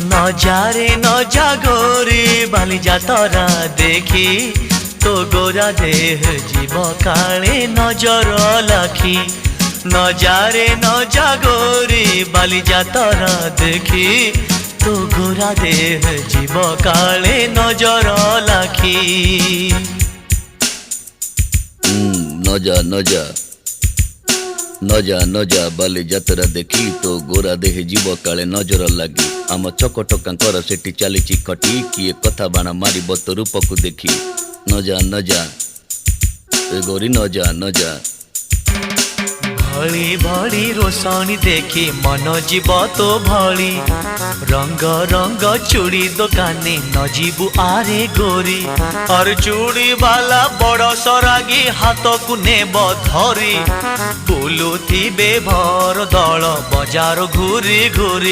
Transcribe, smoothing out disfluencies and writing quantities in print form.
নজারে নজা গোরি বালি যাতরা দেখি তো গোরা দেহ জীব কালে নজর লাখি নজারে নজা গোরি বালি যাতরা দেখি তো গোরা দেহ জীব কালে নজর লাখি নজা নজা নজা নজা বালি যাত্ରା দেখি তো গোরা দেহে জীବ କାଳେ ନଜର ଲାଗି ଆମ ଚକଟକାଙ୍କର ସେଠି ଚାଲିଛି ଖଟି କିଏ କଥା ବାଣ ମାରିବ ତ ରୂପକୁ ଦେଖି ନଜା ନଜା ଏ ଗୋରି ନଜା ନଜା भली भली रोशनी देखी मन जीव तो भली रंग रंग चूड़ी दुकानी न जीवु आरे गोरी और चूड़ी वाला बड़ सरागी हाथ को नेब धरी बुलुथिबे भर दल बजार घूरी घूरी